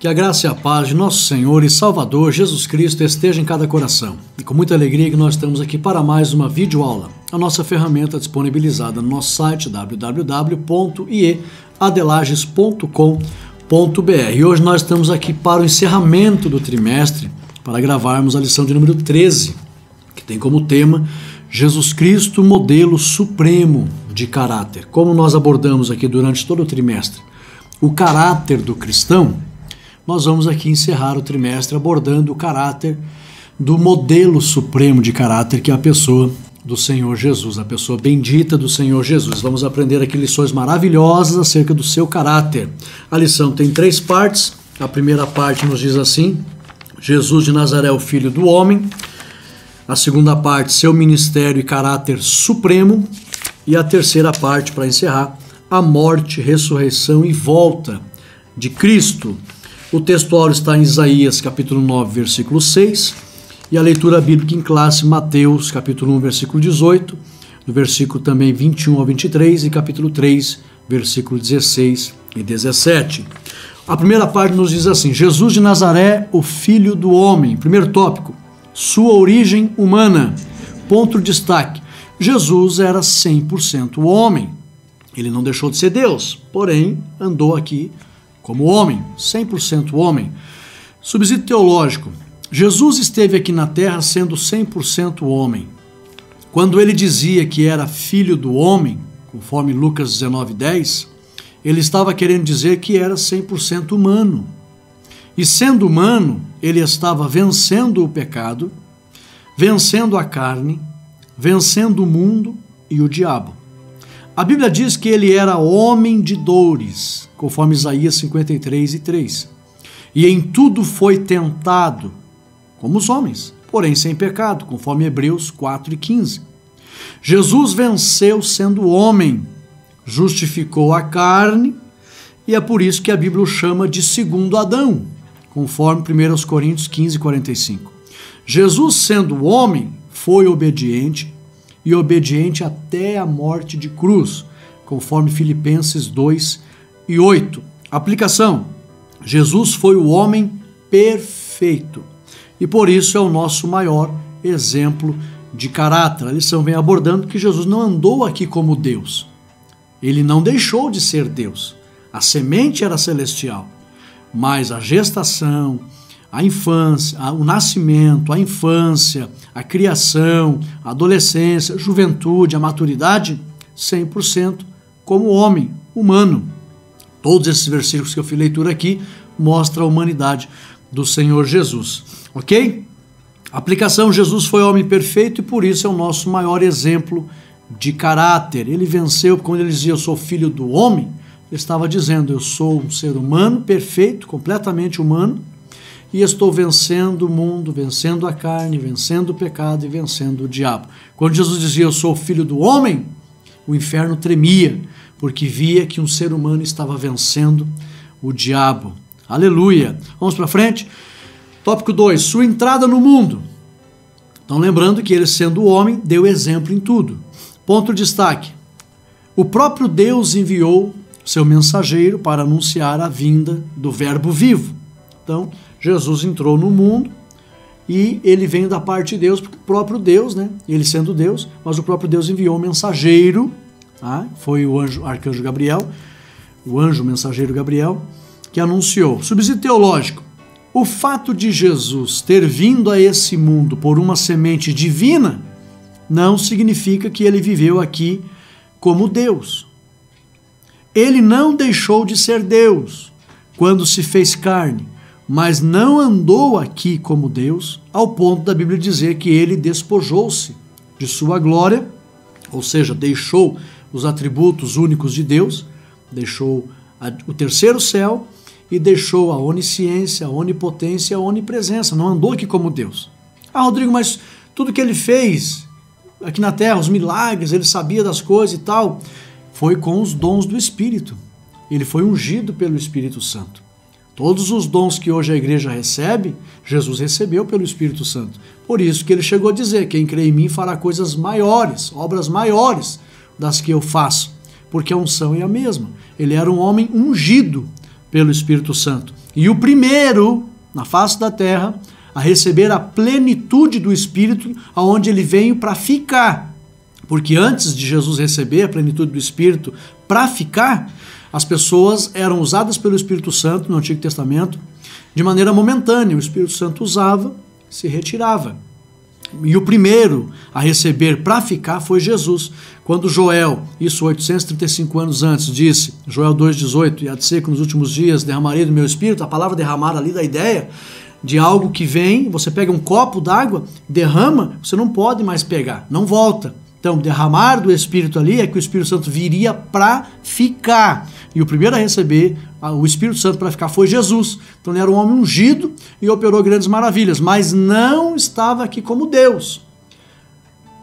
Que a graça e a paz de nosso Senhor e Salvador Jesus Cristo esteja em cada coração. E com muita alegria que nós estamos aqui para mais uma videoaula. A nossa ferramenta disponibilizada no nosso site www.ieadelages.com.br. E hoje nós estamos aqui para o encerramento do trimestre, para gravarmos a lição de número 13, que tem como tema Jesus Cristo, modelo supremo de caráter. Como nós abordamos aqui durante todo o trimestre o caráter do cristão, nós vamos aqui encerrar o trimestre abordando o caráter do modelo supremo de caráter, que é a pessoa do Senhor Jesus, a pessoa bendita do Senhor Jesus. Vamos aprender aqui lições maravilhosas acerca do seu caráter. A lição tem 3 partes. A primeira parte nos diz assim: Jesus de Nazaré, o Filho do Homem. A segunda parte, seu ministério e caráter supremo. E a terceira parte, para encerrar, a morte, ressurreição e volta de Cristo. O textuário está em Isaías, capítulo 9, versículo 6, e a leitura bíblica em classe, Mateus, capítulo 1, versículo 18, do versículo também 21 ao 23, e capítulo 3, versículo 16 e 17. A primeira parte nos diz assim: Jesus de Nazaré, o Filho do Homem. Primeiro tópico, sua origem humana. Ponto de destaque: Jesus era 100% homem. Ele não deixou de ser Deus, porém andou aqui como homem, 100% homem. Subsídio teológico: Jesus esteve aqui na terra sendo 100% homem. Quando ele dizia que era filho do homem, conforme Lucas 19:10, ele estava querendo dizer que era 100% humano. E sendo humano, ele estava vencendo o pecado, vencendo a carne, vencendo o mundo e o diabo. A Bíblia diz que ele era homem de dores, conforme Isaías 53:3. E em tudo foi tentado, como os homens, porém sem pecado, conforme Hebreus 4:15. Jesus venceu sendo homem, justificou a carne, e é por isso que a Bíblia o chama de segundo Adão, conforme 1 Coríntios 15:45. Jesus, sendo homem, foi obediente, e obediente até a morte de cruz, conforme Filipenses 2:8. Aplicação: Jesus foi o homem perfeito, e por isso é o nosso maior exemplo de caráter. A lição vem abordando que Jesus não andou aqui como Deus. Ele não deixou de ser Deus. A semente era celestial, mas a gestação, a infância, o nascimento, a infância, a criação, a adolescência, a juventude, a maturidade, 100% como homem, humano. Todos esses versículos que eu fiz leitura aqui mostram a humanidade do Senhor Jesus. Ok? Aplicação: Jesus foi homem perfeito e por isso é o nosso maior exemplo de caráter. Ele venceu, quando ele dizia eu sou filho do homem, ele estava dizendo eu sou um ser humano perfeito, completamente humano, e estou vencendo o mundo, vencendo a carne, vencendo o pecado e vencendo o diabo. Quando Jesus dizia eu sou o filho do homem, o inferno tremia, porque via que um ser humano estava vencendo o diabo. Aleluia! Vamos para frente? Tópico 2, sua entrada no mundo. Então lembrando que ele, sendo homem, deu exemplo em tudo. Ponto de destaque: o próprio Deus enviou seu mensageiro para anunciar a vinda do Verbo vivo. Então, Jesus entrou no mundo e ele vem da parte de Deus, porque o próprio Deus, ele sendo Deus, mas o próprio Deus enviou um mensageiro, foi o arcanjo Gabriel, o anjo mensageiro Gabriel, que anunciou. Subsídio teológico: o fato de Jesus ter vindo a esse mundo por uma semente divina não significa que ele viveu aqui como Deus. Ele não deixou de ser Deus quando se fez carne, mas não andou aqui como Deus, ao ponto da Bíblia dizer que ele despojou-se de sua glória, ou seja, deixou os atributos únicos de Deus, deixou o terceiro céu e deixou a onisciência, a onipotência, a onipresença, não andou aqui como Deus. Rodrigo, mas tudo que ele fez aqui na terra, os milagres, ele sabia das coisas e tal, foi com os dons do Espírito. Ele foi ungido pelo Espírito Santo. Todos os dons que hoje a igreja recebe, Jesus recebeu pelo Espírito Santo. Por isso que ele chegou a dizer, quem crê em mim fará coisas maiores, obras maiores das que eu faço, porque a unção é a mesma. Ele era um homem ungido pelo Espírito Santo. e o primeiro na face da terra a receber a plenitude do Espírito, aonde ele veio para ficar. Porque antes de Jesus receber a plenitude do Espírito para ficar, as pessoas eram usadas pelo Espírito Santo no Antigo Testamento de maneira momentânea. O Espírito Santo usava, se retirava. E o primeiro a receber para ficar foi Jesus. Quando Joel, isso 835 anos antes, disse, Joel 2,18, e há de ser que nos últimos dias derramarei do meu Espírito, a palavra derramar ali dá ideia de algo que vem, você pega um copo d'água, derrama, você não pode mais pegar, não volta. Então, derramar do Espírito ali é que o Espírito Santo viria para ficar. E o primeiro a receber o Espírito Santo para ficar foi Jesus. Então, ele era um homem ungido e operou grandes maravilhas, mas não estava aqui como Deus.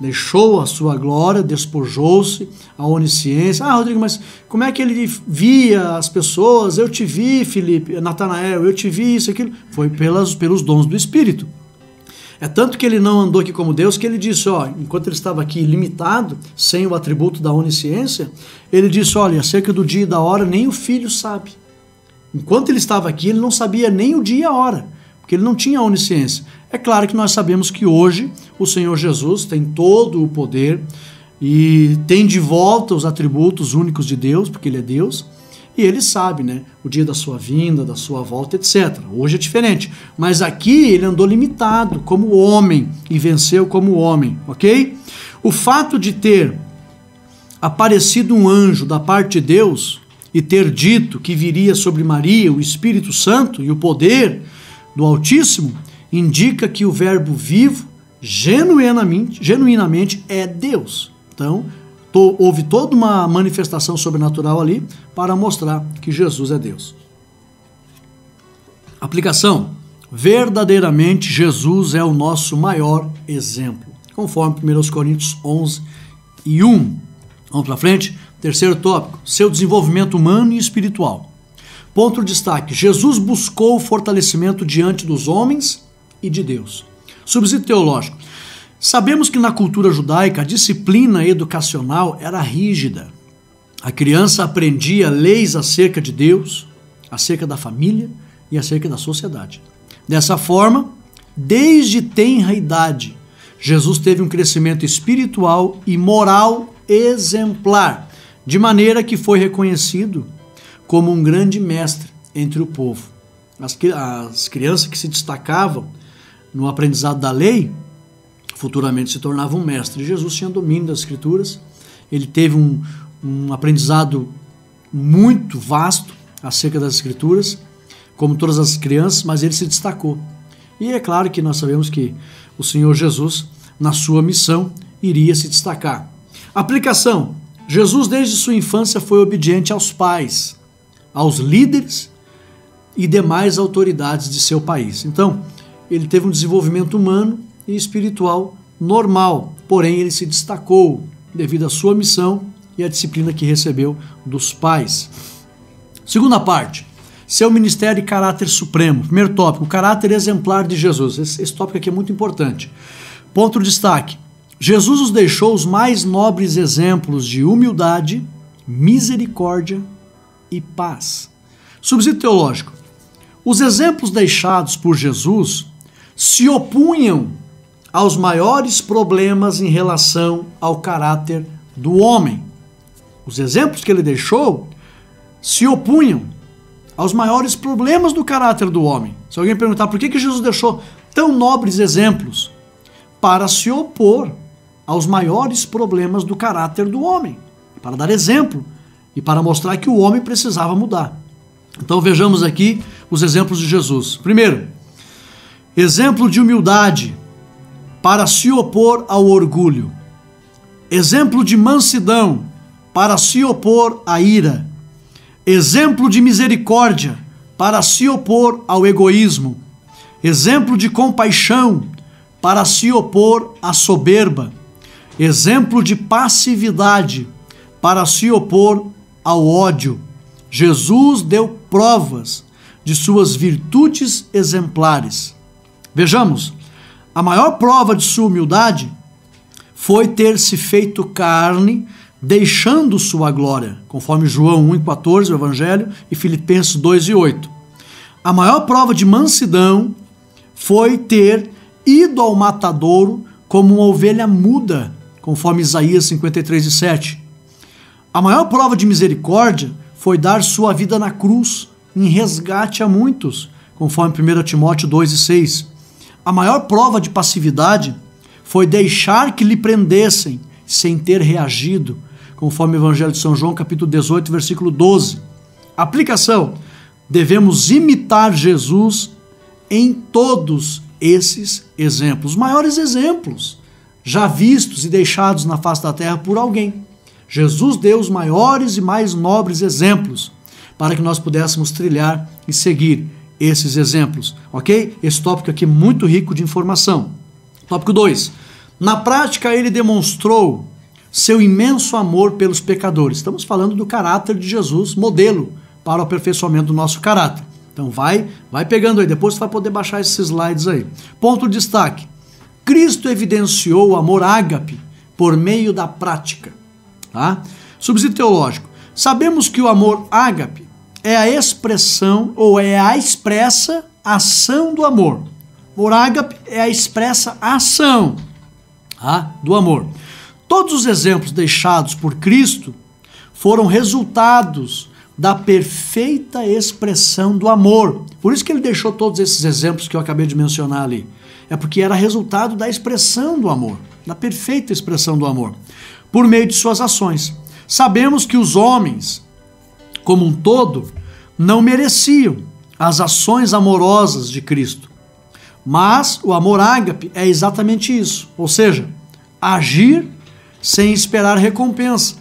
Deixou a sua glória, despojou-se, a onisciência. Ah, Rodrigo, mas como é que ele via as pessoas? Eu te vi, Filipe, Natanael, eu te vi, isso, aquilo. Foi pelos dons do Espírito. É tanto que ele não andou aqui como Deus, que ele disse, ó, enquanto ele estava aqui limitado, sem o atributo da onisciência, ele disse, olha, acerca do dia e da hora, nem o filho sabe. Enquanto ele estava aqui, ele não sabia nem o dia e a hora, porque ele não tinha onisciência. É claro que nós sabemos que hoje o Senhor Jesus tem todo o poder e tem de volta os atributos únicos de Deus, porque ele é Deus, e ele sabe, né, o dia da sua vinda, da sua volta, etc. Hoje é diferente, mas aqui ele andou limitado como homem e venceu como homem, ok? O fato de ter aparecido um anjo da parte de Deus e ter dito que viria sobre Maria o Espírito Santo e o poder do Altíssimo indica que o verbo vivo genuinamente é Deus. Então, houve toda uma manifestação sobrenatural ali para mostrar que Jesus é Deus. Aplicação. Verdadeiramente, Jesus é o nosso maior exemplo, conforme 1 Coríntios 11:1. Vamos para frente? Terceiro tópico, seu desenvolvimento humano e espiritual. Ponto de destaque, Jesus buscou o fortalecimento diante dos homens e de Deus. Subsídio teológico. Sabemos que na cultura judaica a disciplina educacional era rígida. A criança aprendia leis acerca de Deus, acerca da família e acerca da sociedade. Dessa forma, desde tenra idade, Jesus teve um crescimento espiritual e moral exemplar, de maneira que foi reconhecido como um grande mestre entre o povo. As crianças que se destacavam no aprendizado da lei, futuramente se tornavam mestres. Jesus tinha domínio das Escrituras, ele teve um aprendizado muito vasto acerca das Escrituras, como todas as crianças, mas ele se destacou. E é claro que nós sabemos que o Senhor Jesus, na sua missão, iria se destacar. Aplicação. Jesus, desde sua infância, foi obediente aos pais, aos líderes e demais autoridades de seu país. Então, ele teve um desenvolvimento humano e espiritual normal, porém ele se destacou devido à sua missão e à disciplina que recebeu dos pais. Segunda parte, seu ministério e caráter supremo. Primeiro tópico, o caráter exemplar de Jesus. Esse tópico aqui é muito importante. Ponto de destaque, Jesus nos deixou os mais nobres exemplos de humildade, misericórdia e paz. Subsídio teológico, os exemplos deixados por Jesus se opunham aos maiores problemas em relação ao caráter do homem. Os exemplos que ele deixou se opunham aos maiores problemas do caráter do homem. Se alguém perguntar por que Jesus deixou tão nobres exemplos, para se opor aos maiores problemas do caráter do homem, para dar exemplo e para mostrar que o homem precisava mudar. Então vejamos aqui os exemplos de Jesus. Primeiro, exemplo de humildade para se opor ao orgulho. Exemplo de mansidão para se opor à ira. Exemplo de misericórdia para se opor ao egoísmo. Exemplo de compaixão para se opor à soberba. Exemplo de passividade para se opor ao ódio. Jesus deu provas de suas virtudes exemplares. Vejamos, a maior prova de sua humildade foi ter se feito carne, deixando sua glória, conforme João 1,14, o Evangelho, e Filipenses 2,8. A maior prova de mansidão foi ter ido ao matadouro como uma ovelha muda, conforme Isaías 53:7. A maior prova de misericórdia foi dar sua vida na cruz, em resgate a muitos, conforme 1 Timóteo 2:6. A maior prova de passividade foi deixar que lhe prendessem, sem ter reagido, conforme o Evangelho de São João, capítulo 18, versículo 12. Aplicação: devemos imitar Jesus em todos esses exemplos, os maiores exemplos já vistos e deixados na face da terra por alguém. Jesus deu os maiores e mais nobres exemplos para que nós pudéssemos trilhar e seguir esses exemplos, ok? Esse tópico aqui é muito rico de informação. Tópico 2. Na prática, ele demonstrou seu imenso amor pelos pecadores. Estamos falando do caráter de Jesus, modelo para o aperfeiçoamento do nosso caráter. Então vai pegando aí, depois você vai poder baixar esses slides aí. Ponto de destaque: Cristo evidenciou o amor ágape por meio da prática. Tá? Subsídio teológico: sabemos que o amor ágape é a expressão ou é a expressa ação do amor. O amor ágape é a expressa ação do amor. Todos os exemplos deixados por Cristo foram resultados da perfeita expressão do amor. Por isso que ele deixou todos esses exemplos que eu acabei de mencionar ali. É porque era resultado da expressão do amor, da perfeita expressão do amor, por meio de suas ações. Sabemos que os homens, como um todo, não mereciam as ações amorosas de Cristo. Mas o amor ágape é exatamente isso, ou seja, agir sem esperar recompensa.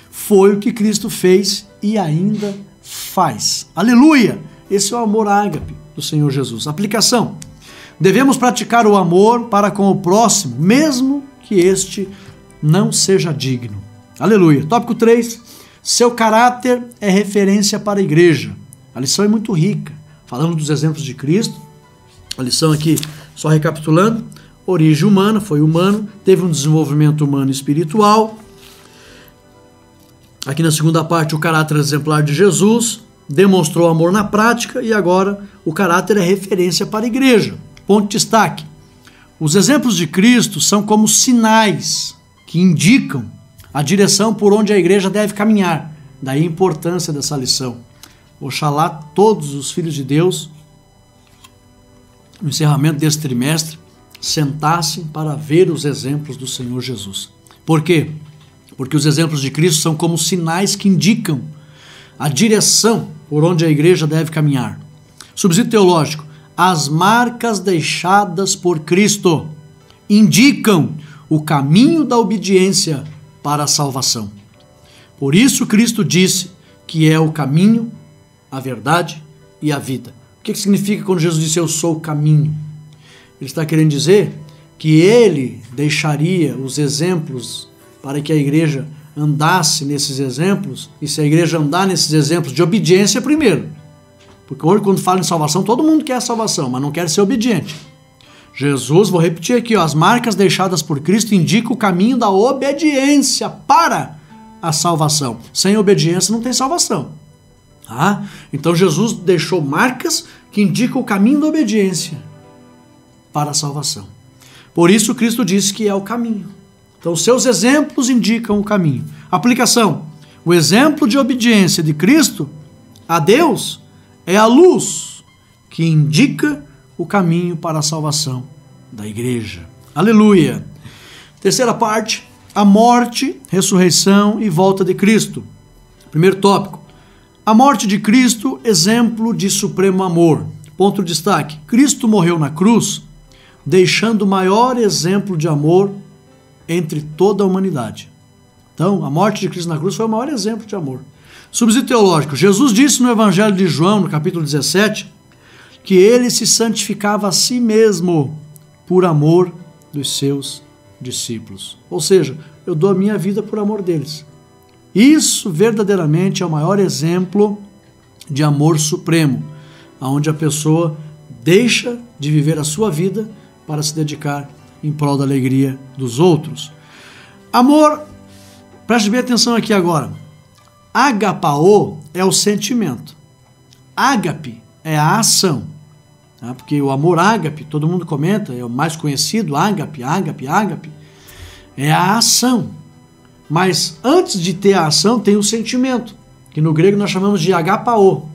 Foi o que Cristo fez e ainda faz. Aleluia! Esse é o amor ágape do Senhor Jesus. Aplicação: devemos praticar o amor para com o próximo, mesmo que este não seja digno. Aleluia! Tópico 3. Seu caráter é referência para a igreja. A lição é muito rica. Falando dos exemplos de Cristo, a lição aqui, só recapitulando: origem humana, foi humano, teve um desenvolvimento humano e espiritual. Aqui na segunda parte, o caráter exemplar de Jesus, demonstrou amor na prática, e agora o caráter é referência para a igreja. Ponto de destaque: os exemplos de Cristo são como sinais que indicam a direção por onde a igreja deve caminhar. Daí a importância dessa lição. Oxalá todos os filhos de Deus, no encerramento desse trimestre, sentassem para ver os exemplos do Senhor Jesus. Por quê? Porque os exemplos de Cristo são como sinais que indicam a direção por onde a igreja deve caminhar. Subsídio teológico: as marcas deixadas por Cristo indicam o caminho da obediência para a salvação. Por isso Cristo disse que é o caminho, a verdade e a vida. O que significa quando Jesus disse eu sou o caminho? Ele está querendo dizer que ele deixaria os exemplos para que a igreja andasse nesses exemplos, e se a igreja andar nesses exemplos de obediência primeiro. Porque hoje, quando fala em salvação, todo mundo quer a salvação, mas não quer ser obediente. Jesus, vou repetir aqui, as marcas deixadas por Cristo indicam o caminho da obediência para a salvação. Sem obediência não tem salvação. Então Jesus deixou marcas que indicam o caminho da obediência para a salvação. Por isso Cristo disse que é o caminho. Então seus exemplos indicam o caminho. Aplicação: o exemplo de obediência de Cristo a Deus é a luz que indica o caminho para a salvação da igreja. Aleluia! Terceira parte: a morte, ressurreição e volta de Cristo. Primeiro tópico: a morte de Cristo, exemplo de supremo amor. Ponto de destaque: Cristo morreu na cruz, deixando o maior exemplo de amor entre toda a humanidade. Então, a morte de Cristo na cruz foi o maior exemplo de amor. Subsídio teológico: Jesus disse no Evangelho de João, no capítulo 17, que ele se santificava a si mesmo por amor dos seus discípulos. Ou seja, eu dou a minha vida por amor deles. Isso verdadeiramente é o maior exemplo de amor supremo, onde a pessoa deixa de viver a sua vida para se dedicar em prol da alegria dos outros. Amor, preste bem atenção aqui agora. Agapao é o sentimento. Ágape é a ação. Tá? Porque o amor ágape, todo mundo comenta, é o mais conhecido, ágape, ágape, ágape, é a ação. Mas antes de ter a ação, tem o sentimento, que no grego nós chamamos de agapao.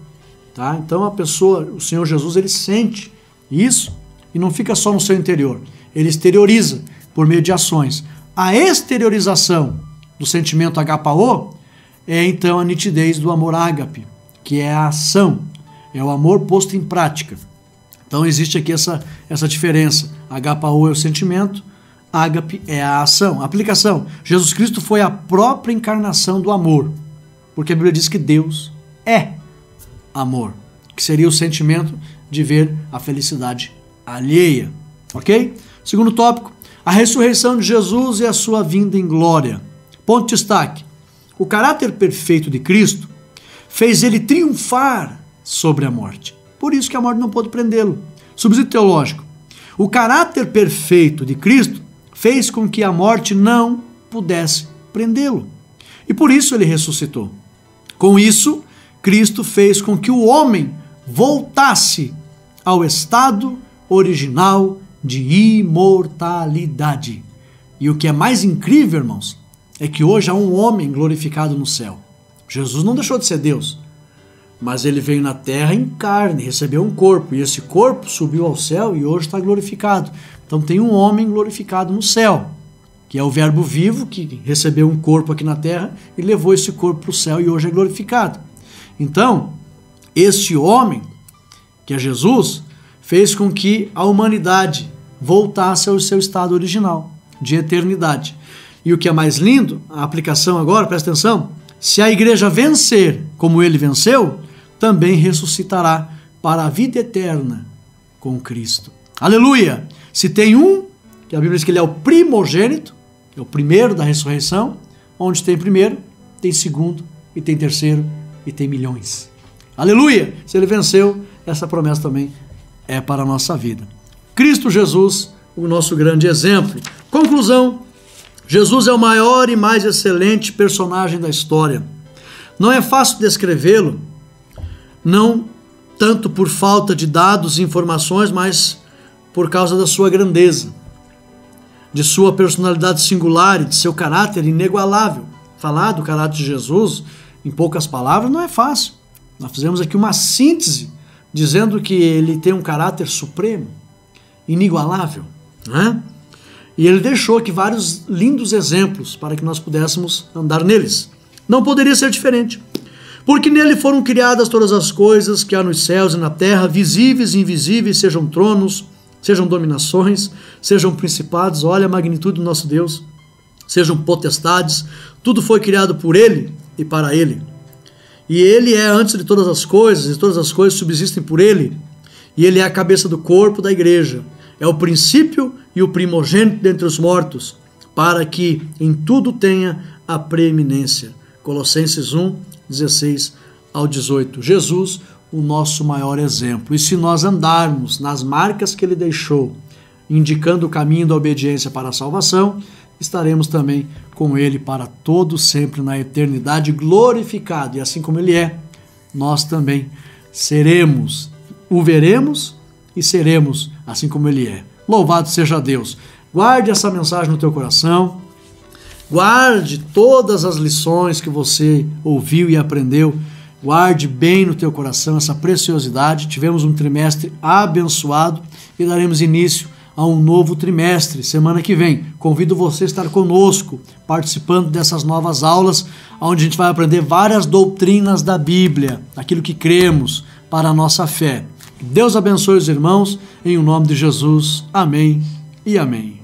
Tá? Então a pessoa, o Senhor Jesus, ele sente isso e não fica só no seu interior. Ele exterioriza por meio de ações. A exteriorização do sentimento agapao é então a nitidez do amor ágape, que é a ação, é o amor posto em prática. Então existe aqui essa diferença. Agapao é o sentimento, ágape é a ação. Aplicação: Jesus Cristo foi a própria encarnação do amor, porque a Bíblia diz que Deus é amor, que seria o sentimento de ver a felicidade alheia. Ok? Segundo tópico, a ressurreição de Jesus e a sua vinda em glória. Ponto de destaque: o caráter perfeito de Cristo fez ele triunfar sobre a morte. Por isso que a morte não pôde prendê-lo. Subsídio teológico: o caráter perfeito de Cristo fez com que a morte não pudesse prendê-lo. E por isso ele ressuscitou. Com isso, Cristo fez com que o homem voltasse ao estado original de imortalidade. E o que é mais incrível, irmãos, é que hoje há um homem glorificado no céu. Jesus não deixou de ser Deus, mas ele veio na terra em carne, recebeu um corpo, e esse corpo subiu ao céu e hoje está glorificado. Então tem um homem glorificado no céu, que é o Verbo vivo, que recebeu um corpo aqui na terra e levou esse corpo para o céu e hoje é glorificado. Então, este homem, que é Jesus, fez com que a humanidade voltasse ao seu estado original, de eternidade. E o que é mais lindo, a aplicação agora, presta atenção: se a igreja vencer como ele venceu, também ressuscitará para a vida eterna com Cristo. Aleluia! Se tem um, que a Bíblia diz que ele é o primogênito, é o primeiro da ressurreição, onde tem primeiro, tem segundo, e tem terceiro, e tem milhões. Aleluia! Se ele venceu, essa promessa também é para a nossa vida. Cristo Jesus, o nosso grande exemplo. Conclusão: Jesus é o maior e mais excelente personagem da história. Não é fácil descrevê-lo, não tanto por falta de dados e informações, mas por causa da sua grandeza, de sua personalidade singular e de seu caráter inigualável. Falar do caráter de Jesus em poucas palavras não é fácil. Nós fizemos aqui uma síntese dizendo que ele tem um caráter supremo, inigualável, né? E ele deixou aqui vários lindos exemplos para que nós pudéssemos andar neles. Não poderia ser diferente, porque nele foram criadas todas as coisas que há nos céus e na terra, visíveis e invisíveis, sejam tronos, sejam dominações, sejam principados, olha a magnitude do nosso Deus, sejam potestades, tudo foi criado por ele e para ele. E ele é antes de todas as coisas, e todas as coisas subsistem por ele, e ele é a cabeça do corpo da igreja, é o princípio e o primogênito dentre os mortos, para que em tudo tenha a preeminência. Colossenses 1, 16 ao 18. Jesus, o nosso maior exemplo. E se nós andarmos nas marcas que ele deixou, indicando o caminho da obediência para a salvação, estaremos também com ele para todo sempre na eternidade, glorificado. E assim como ele é, nós também seremos, o veremos e seremos assim como ele é. Louvado seja Deus. Guarde essa mensagem no teu coração, guarde todas as lições que você ouviu e aprendeu, guarde bem no teu coração essa preciosidade. Tivemos um trimestre abençoado e daremos início a um novo trimestre, semana que vem. Convido você a estar conosco, participando dessas novas aulas, onde a gente vai aprender várias doutrinas da Bíblia, aquilo que cremos para a nossa fé. Deus abençoe os irmãos, em o nome de Jesus. Amém e amém.